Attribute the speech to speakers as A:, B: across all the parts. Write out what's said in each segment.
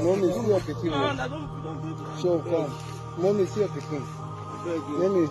A: Mommy, see your picking. Show come. Mommy, see your picking. Mommy.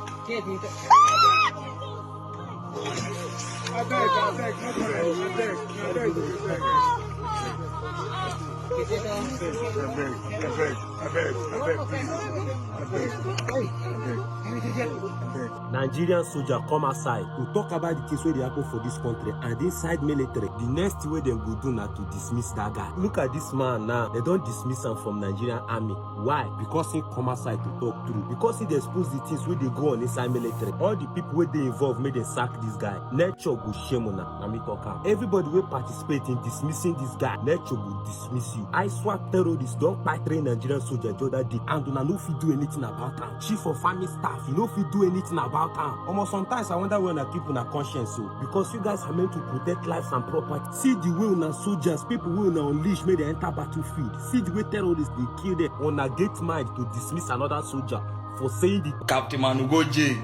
B: Nigerian soldier come outside to talk about the case where they happen for this country, and inside military, the next way they go do now to dismiss that guy. Look at this man now. They don't dismiss him from Nigerian army. Why? Because he come outside to talk through. Because he expose the things where they go on inside military. All the people where they involved made them sack this guy. Nature go shame on me talk am. Everybody will participate in dismissing this guy. Nature will dismiss you. I swear terrorists don't fight Thre Nigerian soldier the other day, and no fit do anything about him. Chief of army staff, you know fit do anything about him. Almost sometimes I wonder when I keep on a conscience so, because you guys are meant to protect lives and property. See the way on soldiers, people will unleash may they enter battlefield. See the way terrorists they kill them on a gate mind to dismiss another soldier for saying the
C: Captain Manugoje.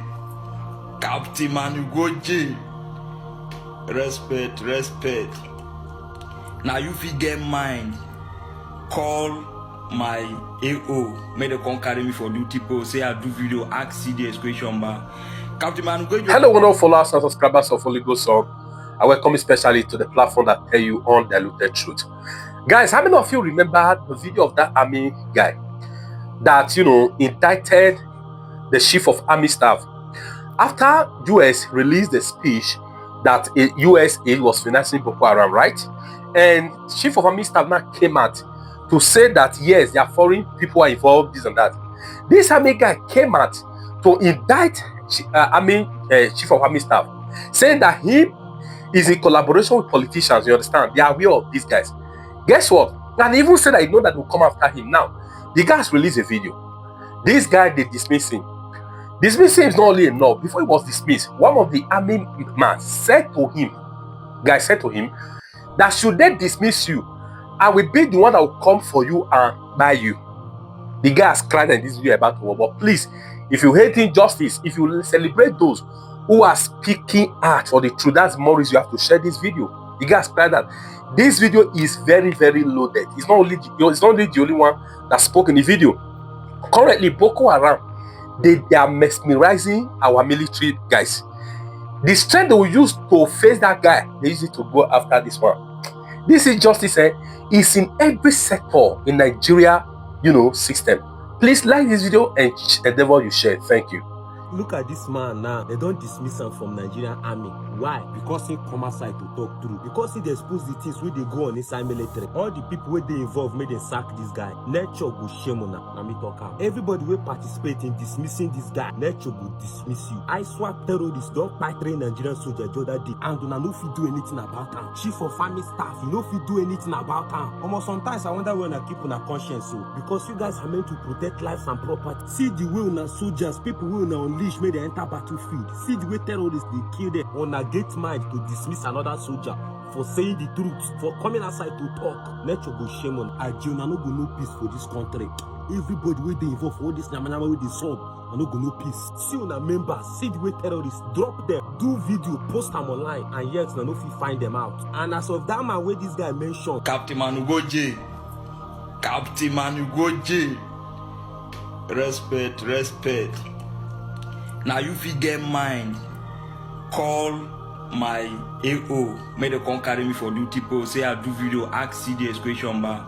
C: Captain Manugoje. Respect. Now you fit get mind. Call my AO. May they come carry me for duty post. Say I do video. Ask CDS question bar. Captain Manugoje.
D: Hello, wonderful followers and subscribers of Holy Ghost Song. I welcome you especially to the platform that tell you undiluted truth. Guys, how many of you remember the video of that army guy that, indicted the chief of army staff after US released the speech that USA was financing Boko Haram, right? And chief of army staff now came out to say that yes, there are foreign people are involved, this and that. This army guy came out to indict chief of army staff, saying that he is in collaboration with politicians. You understand? They are aware of these guys. Guess what? And they even said that that will come after him. Now, the guys released a video. This guy, they dismiss him. Dismissing is not only enough. Before he was dismissed, one of the army man said to him, that should they dismiss you, I will be the one that will come for you and buy you. The guy has cried in this video about war. But please, if you hate injustice, if you celebrate those who are speaking out for the truth, that's more reason you have to share this video. The guy has cried that this video is very, very loaded. It's not only the only one that spoke in the video. Currently, Boko Haram, they are mesmerizing our military guys. The strength they will use to face that guy, they use it to go after this one. This injustice is in every sector in Nigeria, system. Please like this video and endeavor you share. Thank you.
B: Look at this man now. They don't dismiss him from Nigerian army. Why? Because he come outside to talk through. Because he expose the things where they go on inside military. All the people where they involved made them sack this guy. Nature go shame on me talk am. Everybody will participate in dismissing this guy. Nature will dismiss you. I swear terrorists don't fight Thre Nigerian soldier the other day, and no fit do anything about him. Chief of army staff, you know fit do anything about him. Almost sometimes I wonder when I keep on a conscience so, because you guys are meant to protect lives and property. See the way on soldiers, people will unleash may they enter battlefield. See the way terrorists they kill them on a gate mind to dismiss another soldier for saying the truth, for coming outside to talk. Nature go shame on Ajuna no go no peace for this country. Everybody where they involve for all this namanama with the sword, and no go no peace. See on a member, see the way terrorists drop them, do video, post them online, and yet no fit find them out. And as of that man where this guy mentioned,
C: Captain Manugoje. Respect. Now you fit get mind. Call my AO. May they come carry me for duty post. Say I do video. Ask CDS question bar.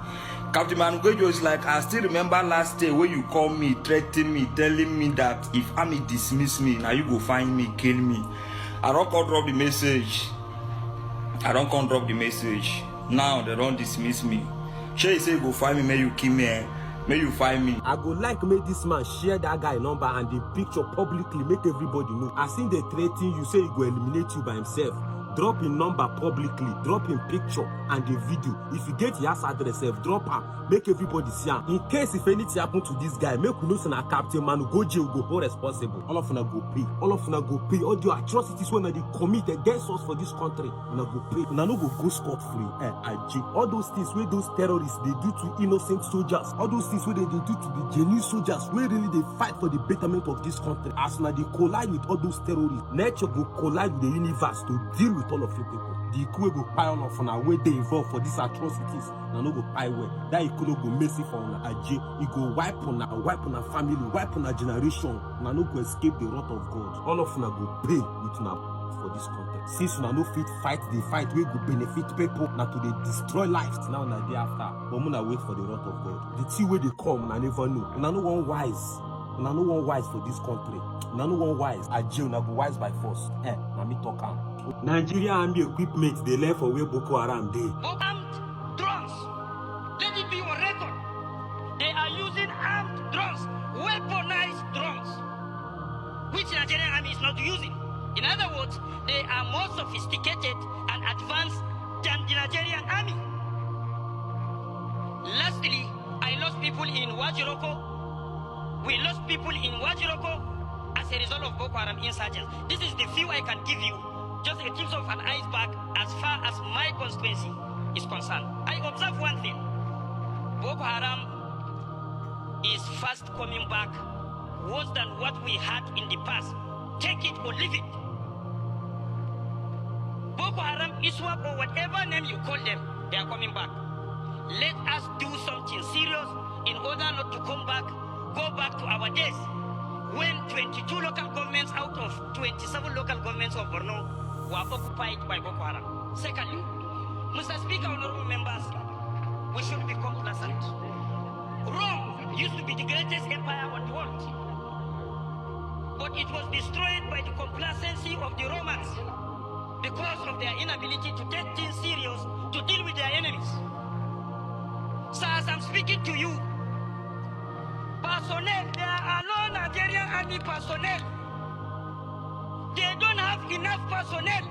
C: Captain Manugoje is like, I still remember last day when you called me, threatening me, telling me that if army dismiss me, now you go find me, kill me. I don't come drop the message. Now they don't dismiss me. Sure, you say go find me, may you kill me. May you find me.
B: I go like make this man share that guy number and the picture publicly, make everybody know. As in they threaten you, say he go eliminate you by himself. drop in number publicly, drop in picture and the video. If you get your address, drop am, make everybody see am. In case if anything happen to this guy, make we know say na captain man go jail, go hold responsible. All of una go pay. All of una go pay. All the atrocities when they commit against us for this country, una go pay. Una no go scot free. All those things where those terrorists they do to innocent soldiers, all those things where they do to the genuine soldiers, where really they fight for the betterment of this country. As now they collide with all those terrorists, nature go collide with the universe to deal with all of you people. The equal go pile on for now where they involved for these atrocities. Now no go pile well. That equal go messy for una aje. It go wipe on a family, wipe on a generation. Now no go escape the wrath of God. All of una go pay with una for this country. Since una no fit fight the fight, we go benefit people. Now to they destroy lives. Now na day after, but muna wait for the wrath of God. The tea where they come, I never know. Una no one wise. Una no one wise for this country. Una no one wise. Aje una go wise by force. Na me talk am. Nigeria army equipment they left for where Boko Haram dey.
E: Armed drones. Let it be on record. They are using armed drones, weaponized drones, which Nigerian army is not using. In other words, they are more sophisticated and advanced than the Nigerian army. Lastly, I lost people in Wajiroko. We lost people in Wajiroko as a result of Boko Haram insurgents. This is the view I can give you. Just a tip of an iceberg as far as my constituency is concerned. I observe one thing. Boko Haram is fast coming back worse than what we had in the past. Take it or leave it. Boko Haram, ISWAP, or whatever name you call them, they are coming back. Let us do something serious in order not to go back to our days when 22 local governments out of 27 local governments of Borno were occupied by Boko Haram. Secondly, Mr. Speaker, honorable members, we should be complacent. Rome used to be the greatest empire on the world, but it was destroyed by the complacency of the Romans because of their inability to take things serious to deal with their enemies. So as I'm speaking to you, personnel, there are no Nigerian army personnel. They don't have enough personnel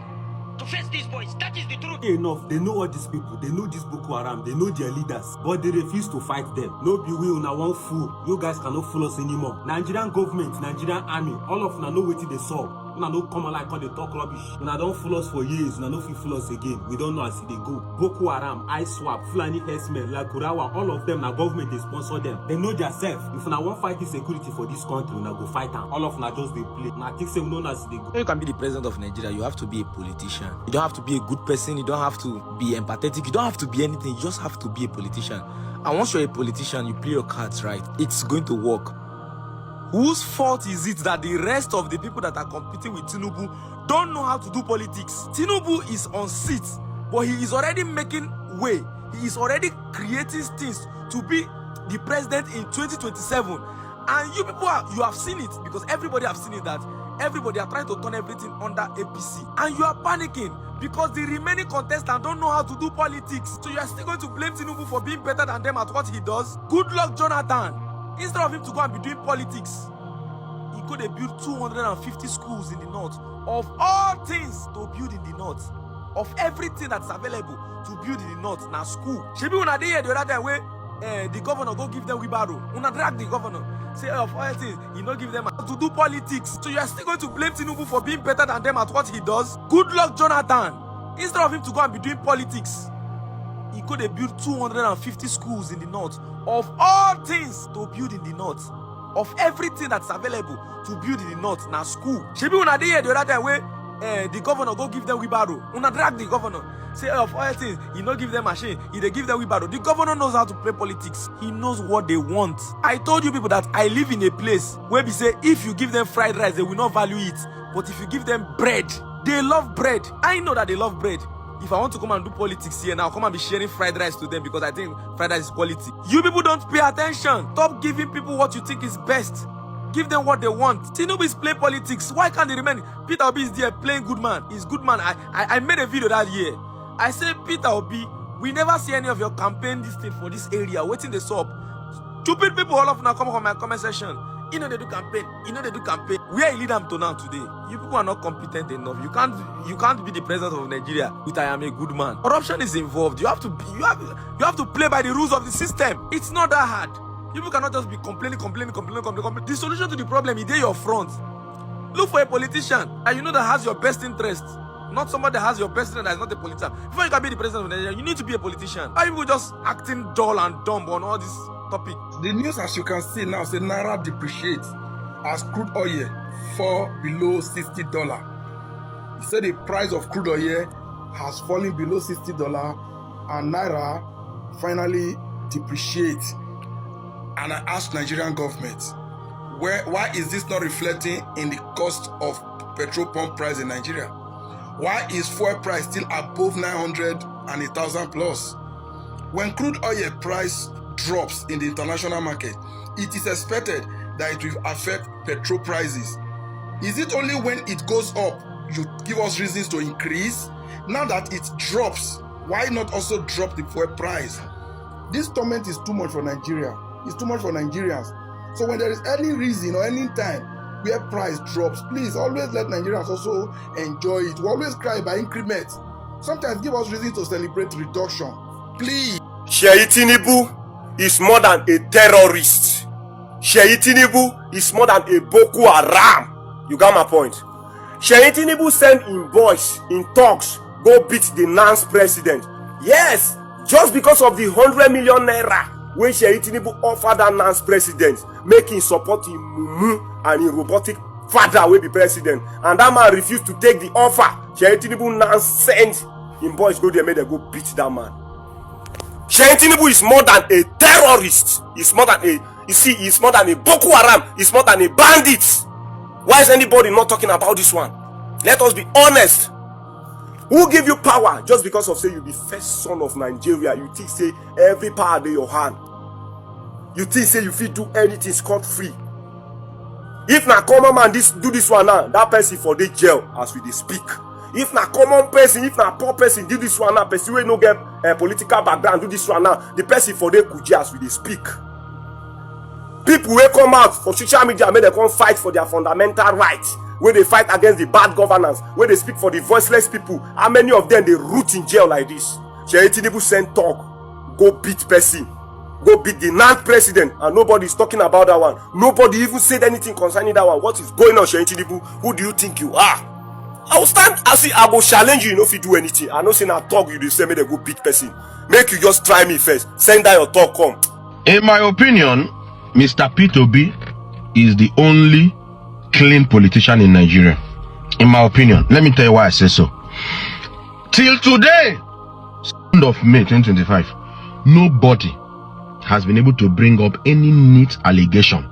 E: to face these boys. That is the truth.
B: Enough. They know all these people. They know this Boko Haram. They know their leaders. But they refuse to fight them. No be we una one fool. You guys cannot fool us anymore. Nigerian government, Nigerian army, all of una know wetin they solve. Una don't come like all they talk rubbish. Una don't fool us for years. Una no fit fool us again. We don't know as they go. Boko Haram, ISWAP, Fulani herdsmen, like Kurawa, all of them, na government they sponsor them. They know their self. If una want fight security for this country, una go fight them. All of una just they play. Una think say we know as they go.
F: You can be the president of Nigeria. You have to be a politician. You don't have to be a good person. You don't have to be empathetic. You don't have to be anything. You just have to be a politician. And once you're a politician, you play your cards right. It's going to work. Whose fault is it that the rest of the people that are competing with Tinubu don't know how to do politics? Tinubu is on seat, but he is already making way. He is already creating things to be the president in 2027. And you people, you have seen it, because everybody have seen it, that everybody are trying to turn everything under APC. And you are panicking because the remaining contestants don't know how to do politics. So you are still going to blame Tinubu for being better than them at what he does? Good luck, Jonathan. Instead of him to go and be doing politics, he could have built 250 schools in the north. Of all things to build in the north, of everything that's available to build in the north, now school. Shebi una dey here the other time where the governor go give them wheelbarrow. Una drag the governor. Say of all things, he not give them to do politics. So you are still going to blame Tinubu for being better than them at what he does? Good luck, Jonathan. Instead of him to go and be doing politics, he could have built 250 schools in the north. Of all things to build in the north, of everything that's available to build in the north, now school. Shebi una dey here the other time where the governor go give them wheelbarrow. Una drag the governor. Say of all things, he not give them machine, he dey give them wheelbarrow. The governor knows how to play politics. He knows what they want. I told you people that I live in a place where we say if you give them fried rice, they will not value it. But if you give them bread, they love bread. I know that they love bread. If I want to come and do politics here now, come and be sharing fried rice to them because I think fried rice is quality. You people don't pay attention. Stop giving people what you think is best. Give them what they want. Tinubu is playing politics. Why can't they remain? Peter Obi is there playing good man. He's good man. I made a video that year. I said, Peter Obi, we never see any of your campaign this thing for this area. Waiting the sub. Stupid people all of now come from my comment section. You know they do campaign. You know they do campaign. Where you lead them to now today? You people are not competent enough. You can't be the president of Nigeria with I am a good man. Corruption is involved. You have to play by the rules of the system. It's not that hard. People cannot just be complaining. The solution to the problem is there your front. Look for a politician and you know that has your best interest. Not somebody that has your best interest that is not a politician. Before you can be the president of Nigeria, you need to be a politician. Why people just acting dull and dumb on all this topic?
G: The news, as you can see now, say Naira depreciates as crude oil fall below $60. He said the price of crude oil has fallen below $60 and Naira finally depreciates. And I asked Nigerian government, why is this not reflecting in the cost of petrol pump price in Nigeria? Why is fuel price still above 900 and 1,000 plus? When crude oil price drops in the international market, it is expected that it will affect petrol prices. Is it only when it goes up you give us reasons to increase? Now that it drops, why not also drop the fuel price? This torment is too much for Nigeria. It's too much for Nigerians. So when there is any reason or any time where price drops, please always let Nigerians also enjoy it. We always cry by increment. Sometimes give us reason to celebrate reduction. Please.
B: Sheyi Tinubu is more than a terrorist. Sheyi Tinubu is more than a Boko Haram. You got my point? Sheyi Tinubu sent in boys, in thugs, go beat the Nance president. Yes, just because of the 100 million naira when Sheyi Tinubu offered that Nance president, making support him mumu and him robotic father will be president, and that man refused to take the offer. Sheyi Tinubu Nance sent him boys go there, made them go beat that man. Sheyi Tinubu is more than a terrorist. He's more than a, he's more than a Boko Haram. He's more than a bandit. Why is anybody not talking about this one? Let us be honest. Who give you power just because of say you be first son of Nigeria? You think say every power in your hand. You think say you fit do anything scot free. If na common man do this one now, that person for the jail as we dey speak. If na common person, if na poor person do this one now, person wey no get political background do this one now, the person for the kuje as we dey speak. People wey come out for social media make dem come fight for their fundamental rights, where they fight against the bad governance, where they speak for the voiceless people. How many of them they root in jail like this? Sheyi Tinubu send talk, go beat person, go beat the Nance president, and nobody is talking about that one. Nobody even said anything concerning that one. What is going on, Sheyi Tinubu? Who do you think you are? I will stand, I will challenge you, if you do anything. I know say na talk you dey say make they go beat person. Make you just try me first. Send that your talk come.
H: In my opinion, Mr. P2B is the only clean politician in Nigeria. In my opinion. Let me tell you why I say so. Till today, 2nd of May 2025, nobody has been able to bring up any neat allegation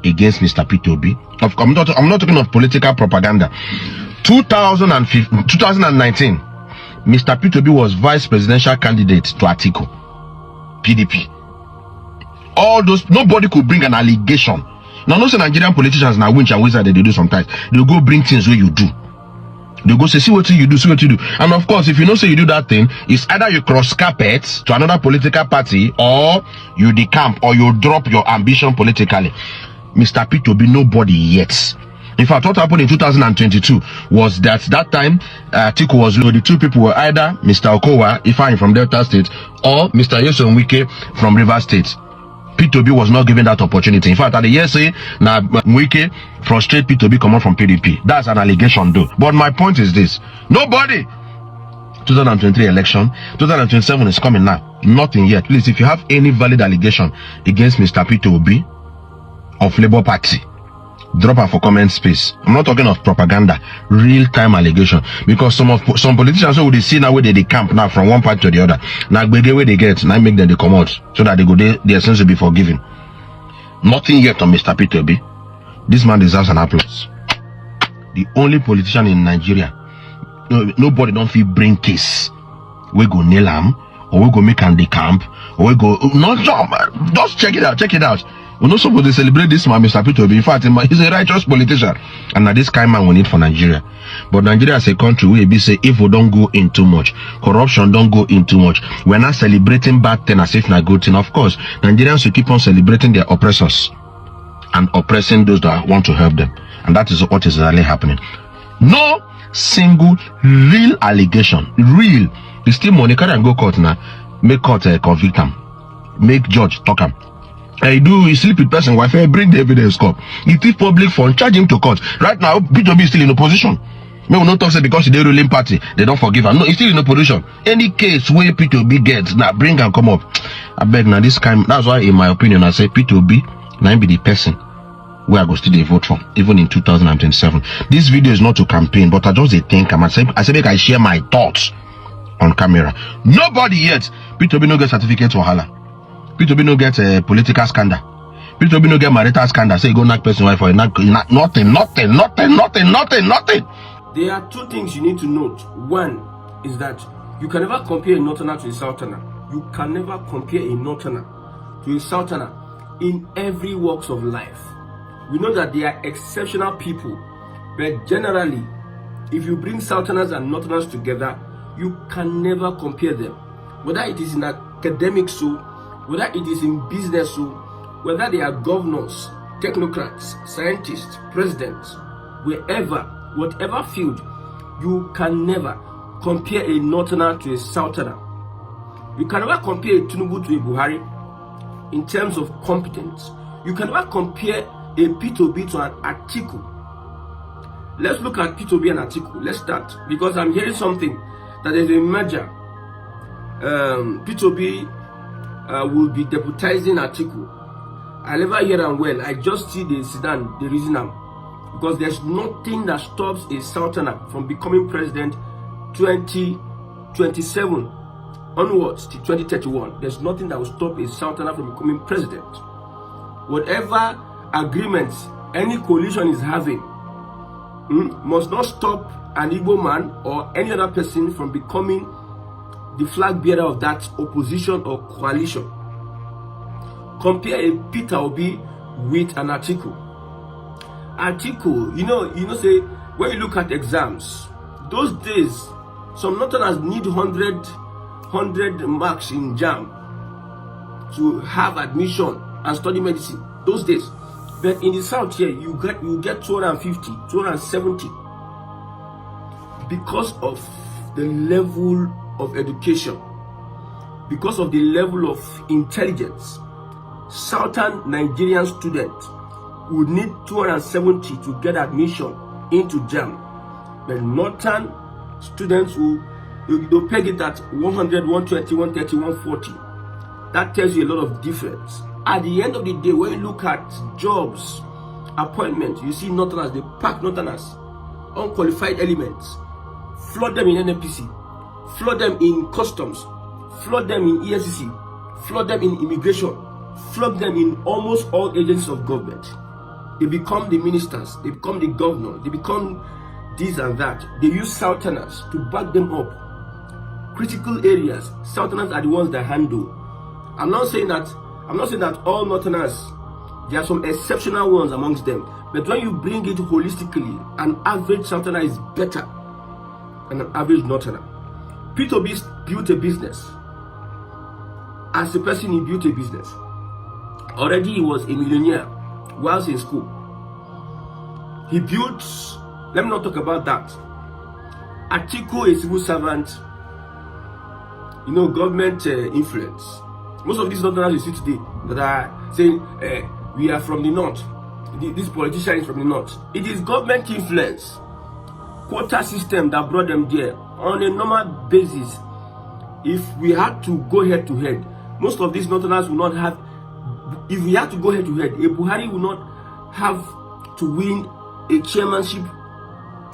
H: against Mr. P2B. I'm not talking of political propaganda. 2019, Mr. P2B was vice presidential candidate to Atiku, PDP. All those, nobody could bring an allegation. Now, no Nigerian politicians now winch and wizard they do sometimes. They'll go bring things where you do. They go say, see what you do, see what you do. And of course, if you know say you do that thing, it's either you cross carpet to another political party, or you decamp, or you drop your ambition politically. Mr. P2B, nobody yet. In fact, what happened in 2022 was that time Atiku was low. The two people were either Mr. Okowa, Ifeanyi from Delta State, or Mr. Nyesom Wike from Rivers State. P2B was not given that opportunity. In fact, at the year say, now Wike frustrate P2B come on from PDP. That's an allegation though. But my point is this. Nobody. 2023 election, 2027 is coming now. Nothing yet. Please, if you have any valid allegation against Mr. P2B of Labour Party, drop her for comment space. I'm not talking of propaganda, real-time allegation. Because some politicians who they see now where they camp now from one party to the other. Now where they get, now make them they come out so that they go their sins will be forgiven. Nothing yet on Mr. P2B. This man deserves an applause. The only politician in Nigeria. Nobody don't feel bring case. We go nail him, or we go make him the camp, or we go not jump. Just check it out. Check it out. We're not supposed to celebrate this man, Mr. P2B. In fact, he's a righteous politician. And now this kind of man we need for Nigeria. But Nigeria as a country, we be say, if we don't go in too much, corruption don't go in too much, we're not celebrating bad thing as if not good thing. Of course, Nigerians will keep on celebrating their oppressors. and oppressing those that want to help them. And that is what is really happening. No single real allegation, real. It's still money. Carry and go court now. Make court convict him. Make judge talk him. You sleep with person, wife, bring the evidence court. It is public fund, charge him to court. Right now, P2B is still in opposition. Me will not talk say because the ruling party, they don't forgive him. No, he's still in opposition. Any case where P2B gets, now bring and come up. I beg now this kind, that's why in my opinion, I say P2B, now be the person where I go still vote for, even in 2027. This video is not to campaign, but I just think, I say make I share my thoughts on camera. Nobody yet, P2B no get certificate for Hala. P2B no get a political scandal. P2B no get marital scandal. Say go knock person wife for nothing.
B: There are two things you need to note. One is that you can never compare a northerner to a southerner. You can never compare a northerner to a southerner in every walks of life. We know that they are exceptional people, but generally, if you bring southerners and northerners together, you can never compare them. Whether it is in academics, so whether it is in business, so whether they are governors, technocrats, scientists, presidents, wherever, whatever field, you can never compare a northerner to a southerner. You can never compare a Tinubu to a Buhari in terms of competence. You can never compare a P2B to an Atiku. Let's look at P2B and Atiku. Let's start, because I'm hearing something that is a merger. P2B will be deputizing Atiku. I never hear them well. I just see the Sudan, the reason I'm, because there's nothing that stops a southerner from becoming president 2027 onwards to 2031. There's nothing that will stop a southerner from becoming president. Whatever agreements any coalition is having must not stop an Igbo man or any other person from becoming the flag bearer of that opposition or coalition. Compare a Peter Obi with an Atiku. Atiku, you know, say when you look at exams, those days some northerners need 100 marks in JAM to have admission and study medicine. Those days, but in the south here, you get 250, 270 because of the level of education, because of the level of intelligence. Southern Nigerian students would need 270 to get admission into JAM, but northern students they'll peg it at 100, 120, 130, 140. That tells you a lot of difference. At the end of the day, when you look at jobs, appointments, you see northerners, they pack northerners, unqualified elements, flood them in NNPC, flood them in customs, flood them in ESCC, flood them in immigration, flood them in almost all agencies of government. They become the ministers, they become the governor, they become this and that. They use southerners to back them up. Critical areas, southerners are the ones that handle. I'm not saying that all northerners, there are some exceptional ones amongst them, but when you bring it holistically, an average southerner is better than an average northerner. P2B built a business. As a person, he built a business. Already he was a millionaire whilst in school. He built, let me not talk about that. Atiku is a civil servant, government influence. Most of these northerners you see today that are saying we are from the north, this politician is from the north. It is government influence, quota system that brought them there. On a normal basis, if we had to go head to head, most of these northerners will not have. If we had to go head to head, a Buhari will not have to win a chairmanship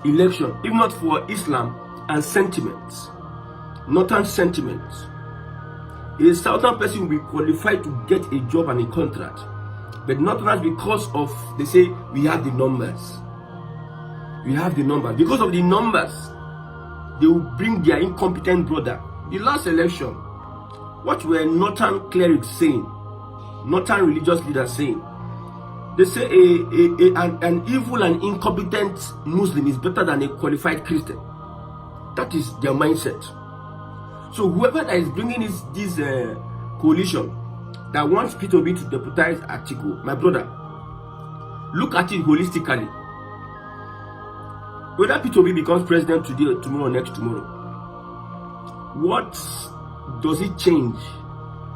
B: election, if not for Islam and sentiments, northern sentiments. A southern person will be qualified to get a job and a contract, but not because of, they say we have the numbers. We have the numbers. Because of the numbers, they will bring their incompetent brother. The last election, what were northern clerics saying? Northern religious leaders saying? They say an evil and incompetent Muslim is better than a qualified Christian. That is their mindset. So whoever that is bringing this coalition that wants P2B to deputize Atiku, my brother,
I: look at it holistically. Whether P2B becomes president today or tomorrow or next tomorrow, what does it change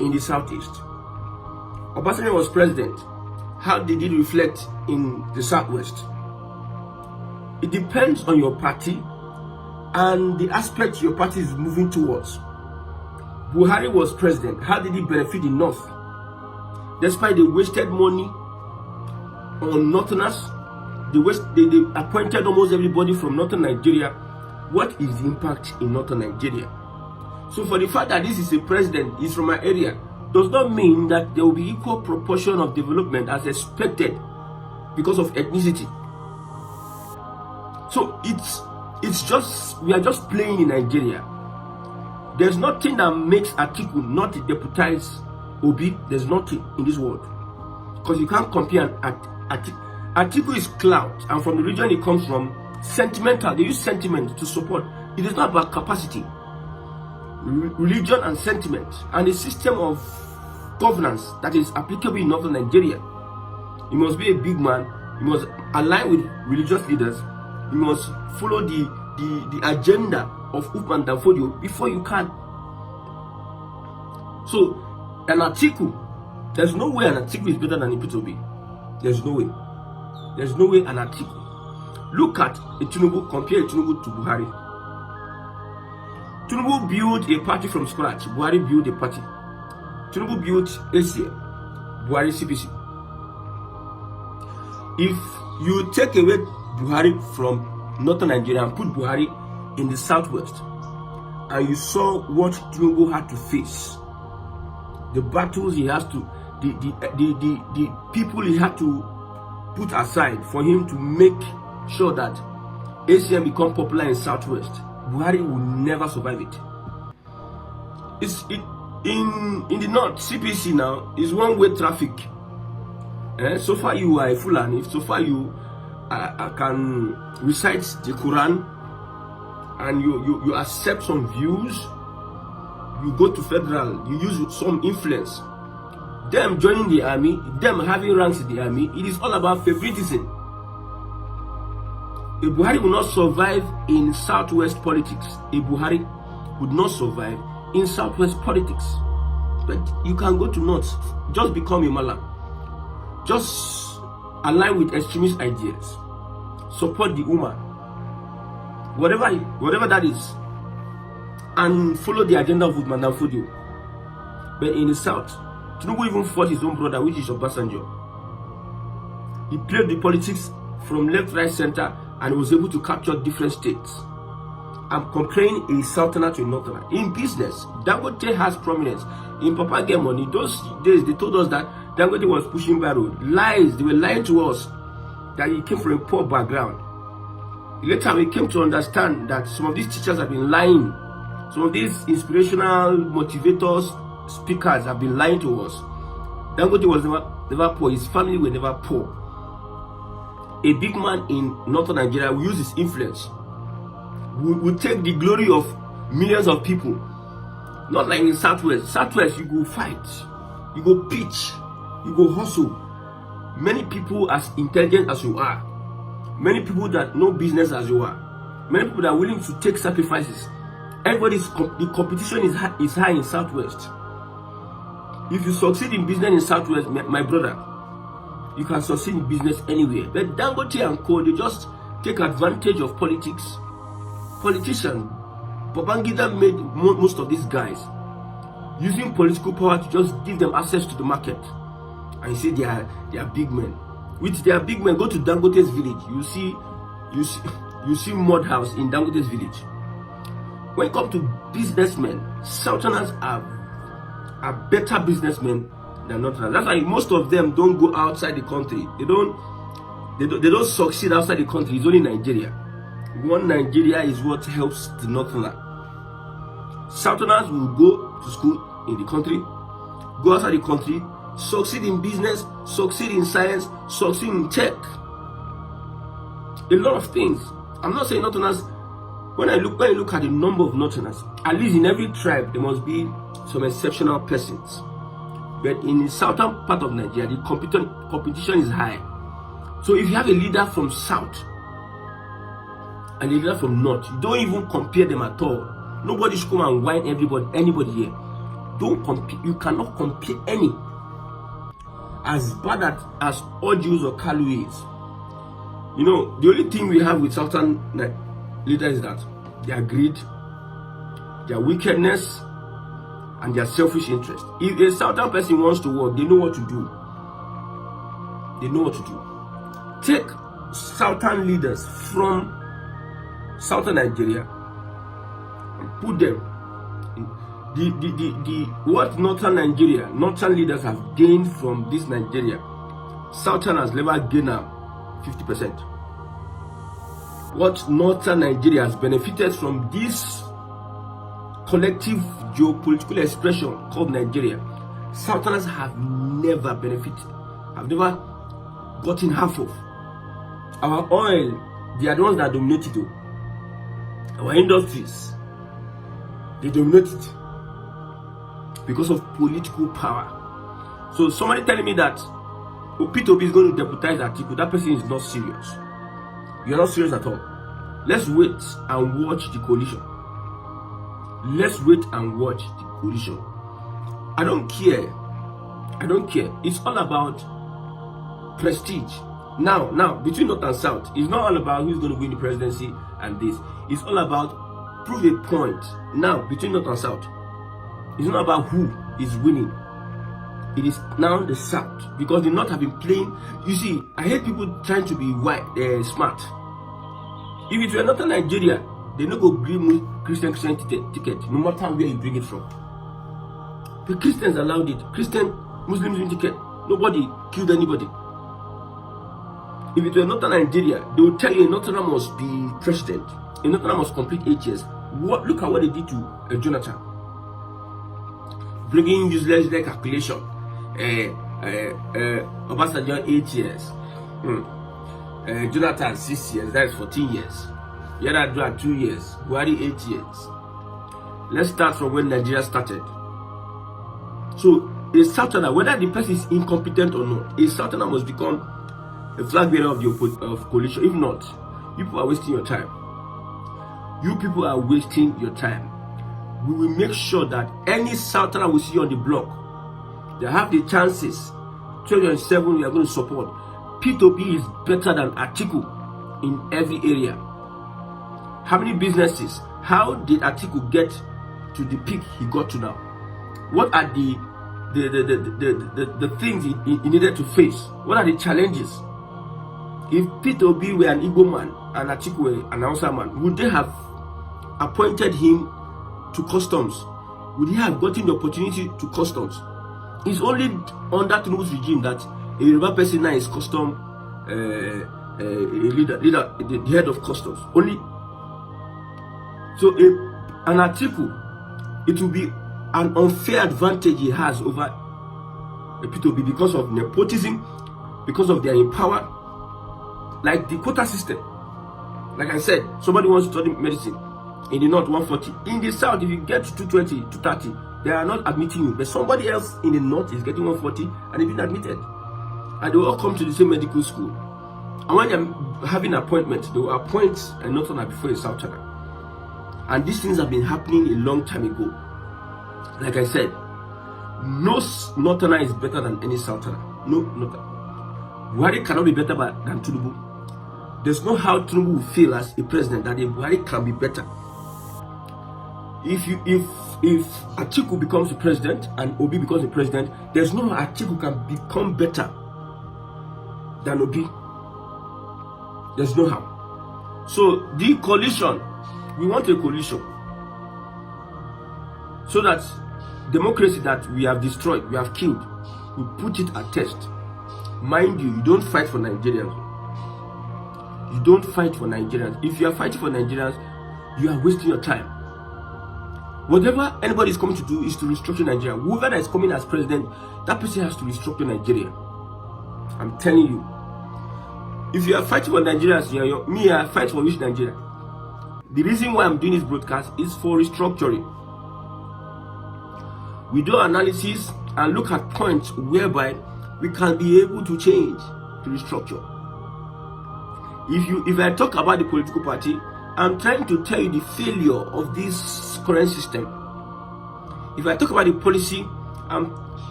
I: in the Southeast? Obasanjo was president. How did it reflect in the Southwest? It depends on your party and the aspect your party is moving towards. Buhari was president. How did he benefit the North? Despite they wasted money on Northerners, they appointed almost everybody from Northern Nigeria. What is the impact in Northern Nigeria? So for the fact that this is a president, is from my area, does not mean that there will be equal proportion of development as expected because of ethnicity. So it's just, we are just playing in Nigeria. There's nothing that makes Atiku not deputize Obi. There's nothing in this world, because you can't compare Atiku is clout, and from the region he comes from, sentimental. They use sentiment to support. It is not about capacity, religion, and sentiment, and a system of governance that is applicable in Northern Nigeria. You must be a big man. You must align with religious leaders. You must follow the agenda of Upman Danfodio before you can. So, an Atiku, there's no way an Atiku is better than a P2B. There's no way. There's no way an Atiku. Look at a Tinubu, compare a Tinubu to Buhari. Tinubu built a party from scratch. Buhari built a party. Tinubu built ACA. Buhari CPC. If you take away Buhari from Northern Nigeria and put Buhari in the Southwest, and you saw what Tinubu had to face, the battles he has to, the people he had to put aside for him to make sure that ACM become popular in Southwest, Buhari will never survive it. In the North, CPC now is one-way traffic. So far you are a Fulani, so far you can recite the Quran, and you accept some views, you go to federal, you use some influence. Them joining the army, them having ranks in the army, it is all about favoritism. A Buhari will not survive in Southwest politics. A Buhari would not survive in Southwest politics. But you can go to North, just become a Mala. Just align with extremist ideas. Support the Ummah. Whatever that is. And follow the agenda of Uthman Danfodio. But in the South, Tinubu even fought his own brother, which is Obasanjo. He played the politics from left, right, center, and was able to capture different states. I'm comparing a southerner to a northerner. In business, Dangote has prominence. In Papa Get Money, those days they told us that Dangote was pushing barrel. Lies, they were lying to us that he came from a poor background. Later we came to understand that some of these teachers have been lying. Some of these inspirational motivators, speakers have been lying to us. Dangote was never poor. His family were never poor. A big man in Northern Nigeria will use his influence. Will take the glory of millions of people. Not like in Southwest. Southwest, you go fight, you go pitch, you go hustle. Many people as intelligent as you are, many people that know business as you are, many people that are willing to take sacrifices. The competition is high in Southwest. If you succeed in business in Southwest, my brother, you can succeed in business anywhere. But Dangote and Co, they just take advantage of politics. Politicians, Babangida made most of these guys using political power to just give them access to the market. And you say they are big men. With their big men, go to Dangote's village. You see mud house in Dangote's village. When it comes to businessmen, Southerners are better businessmen than Northerners. That's why most of them don't go outside the country. They don't succeed outside the country. It's only Nigeria. One Nigeria is what helps the Northerner. Southerners will go to school in the country, go outside the country, succeed in business, succeed in science, succeed in tech. A lot of things. I'm not saying Northerners. When I look at the number of Northerners, at least in every tribe there must be some exceptional persons. But in the southern part of Nigeria, the competition is high. So if you have a leader from South and a leader from North, you don't even compare them at all. Nobody should come and whine anybody here. Don't compare. You cannot compare any. As bad as Ojus or Kalu is, you know, the only thing we have with Southern leaders is that their greed, their wickedness, and their selfish interest. If a Southern person wants to work, they know what to do. They know what to do. Take Southern leaders from Southern Nigeria and put them in what Northern leaders have gained from this Nigeria. Southern has never gained 50%. What Northern Nigeria has benefited from this collective geopolitical expression called Nigeria, Southerners have never benefited, have never gotten half of. Our oil, they are the ones that dominate it. Our industries, they dominate it because of political power. So somebody telling me that P2B is going to deputize Atiku, that person is not serious. You're not serious at all. Let's wait and watch the coalition. Let's wait and watch the coalition. I don't care. It's all about prestige. Now, between North and South, it's not all about who's going to win the presidency and this. It's all about prove a point. Now, between North and South, it's not about who is winning. It is now the South, because the North have been playing. You see, I hate people trying to be smart. If it were not in Nigeria, they no go bring Christian ticket, no matter where you bring it from. The Christians allowed it. Muslims ticket. Nobody killed anybody. If it were not in Nigeria, they would tell you a Northerner must be president. A Northerner must complete 8 years. Look at what they did to Jonathan. Bringing useless calculation. Obasanjo 8 years. Jonathan 6 years. That is 14 years. Yar'Adua 2 years. Buhari 8 years. Let's start from when Nigeria started. So a Southerner, whether the person is incompetent or not, a Southerner must become a flag bearer of the coalition. If not, people are wasting your time. You people are wasting your time. We will make sure that any Southerner we see on the block, they have the chances. 2007 we are going to support. P2B is better than Atiku in every area. How many businesses? How did Atiku get to the peak he got to now? What are the things he needed to face? What are the challenges? If P2B were an Igbo man and Atiku were an Hausa man, would they have appointed him to customs? Would he have gotten the opportunity to customs? It's only under Tinubu's regime that a Yoruba person now is custom leader, the head of customs. Only. So an Atiku, it will be an unfair advantage he has over a P2B because of nepotism, because of their power, like the quota system. Like I said, somebody wants to study medicine in the north 140. In the south, if you get 220, 230, they are not admitting you. But somebody else in the north is getting 140 and they've been admitted. And they will all come to the same medical school. And when they're having appointments, they will appoint a Northerner before a Southerner. And these things have been happening a long time ago. Like I said, no Northerner is better than any Southerner. No Northerner. Buhari cannot be better than Tinubu. There's no how Tinubu will feel as a president that Buhari can be better. If Atiku becomes the president and Obi becomes the president, there's no how Atiku can become better than Obi. There's no how. So the coalition, we want a coalition so that democracy that we have destroyed, we have killed, we put it at test. Mind you, you don't fight for Nigerians. You don't fight for Nigerians. If you are fighting for Nigerians, you are wasting your time. Whatever anybody is coming to do is to restructure Nigeria. Whoever that is coming as president, that person has to restructure Nigeria. I'm telling you. If you are fighting for Nigerians, me, I fight for which Nigeria? The reason why I'm doing this broadcast is for restructuring. We do analysis and look at points whereby we can be able to change, to restructure. If I talk about the political party, I'm trying to tell you the failure of this current system. If I talk about the policy, I'm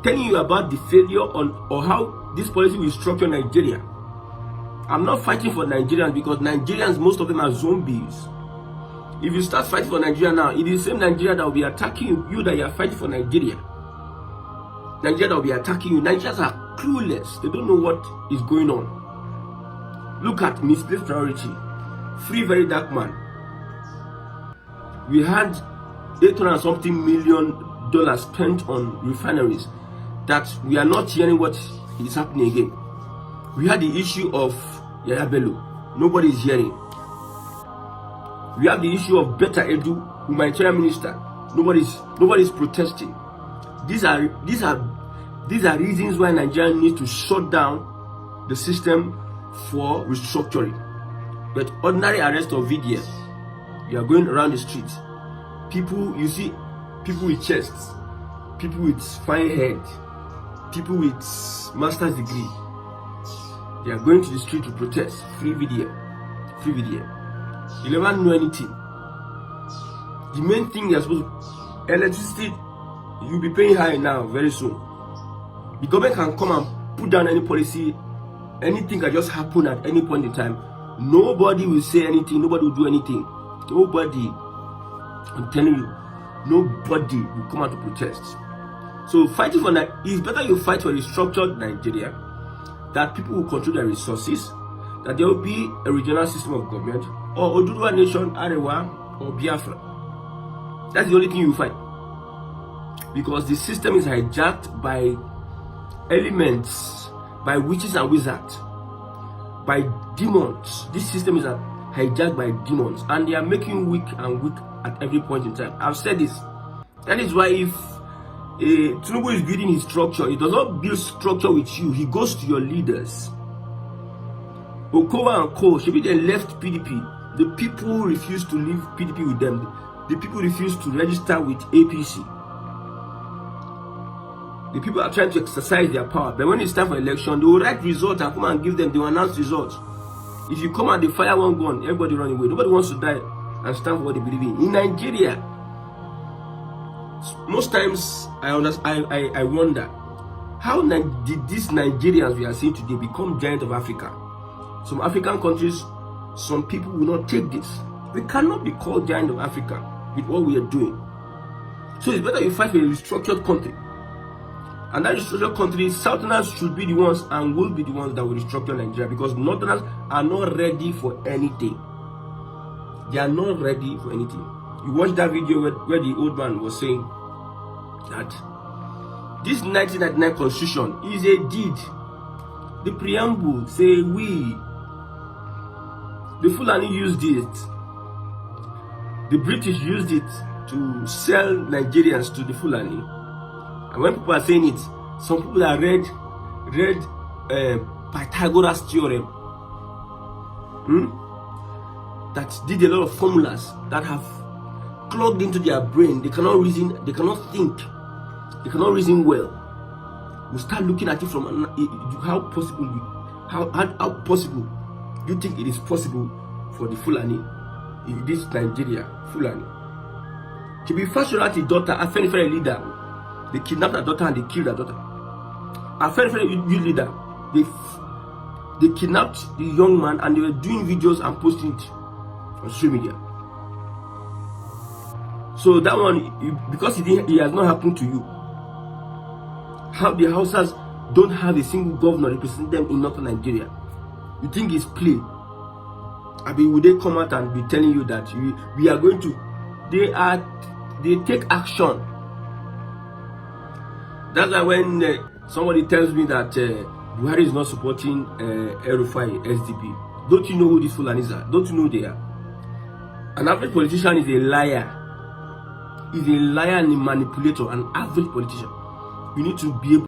I: telling you about the failure or how this policy will structure Nigeria. I'm not fighting for Nigerians because Nigerians, most of them are zombies. If you start fighting for Nigeria now, it is the same Nigeria that will be attacking you that you are fighting for Nigeria. Nigeria that will be attacking you. Nigerians are clueless. They don't know what is going on. Look at misplaced priority. Free very dark man. We had $800 something million spent on refineries that we are not hearing what is happening again. We had the issue of Yaya Bello. Nobody is hearing. We have the issue of Beta Edu, humanitarian minister. Nobody is protesting. These are reasons why Nigeria needs to shut down the system for restructuring. But ordinary arrest of VDS, you are going around the streets. People, you see, people with chests, people with fine head, people with master's degree. They are going to the street to protest. Free video. Free video. You never know anything. The main thing you're supposed to, electricity, you'll be paying high now very soon. The government can come and put down any policy. Anything can just happen at any point in time. Nobody will say anything. Nobody will do anything. Nobody. I'm telling you, nobody will come out to protest. So fighting for that, it's better you fight for a structured Nigeria, that people will control their resources, that there will be a regional system of government, or Oduduwa Nation, Arewa, or Biafra. That's the only thing you fight. Because the system is hijacked by elements, by witches and wizards, by demons. This system is hijacked by demons, and they are making weak and weak at every point in time. I've said this. That is why if Tinubu is building his structure, he does not build structure with you. He goes to your leaders. Okova and Co. Should be they left PDP. The people refuse to leave PDP with them. The people refuse to register with APC. The people are trying to exercise their power, but when it's time for election, they will write results and come and give them. They will announce results. If you come and they fire one gun, everybody run away. Nobody wants to die and stand for what they believe in. In Nigeria, most times I wonder, how did these Nigerians we are seeing today become giant of Africa? Some African countries, some people will not take this. We cannot be called giant of Africa with what we are doing. So it's better you fight for a restructured country. And that restructured country, Southerners should be the ones and will be the ones that will restructure Nigeria, because Northerners are not ready for anything. They are not ready for anything. You watch that video where the old man was saying that this 1999 constitution is a deed. The preamble say we, the Fulani used it, the British used it to sell Nigerians to the Fulani. And when people are saying it, some people are read Pythagoras theorem that did a lot of formulas that have clogged into their brain. They cannot reason, they cannot think, they cannot reason well. We start looking at it from how possible you think it is possible for the Fulani in this Nigeria, Fulani. To be Fasholati daughter, a very leader. They kidnapped her daughter and they killed her daughter. A very youth leader. They kidnapped the young man and they were doing videos and posting it on social media. So that one, because it has not happened to you, how the Hausas don't have a single governor representing them in northern Nigeria, you think it's play? I mean, would they come out and be telling you that we are going to? They take action. That's why when somebody tells me that Buhari is not supporting El-Rufai, SDP, don't you know who these Fulanis are? Don't you know they are? An average politician is a liar. He's a liar and a manipulator. An average politician. You need to be able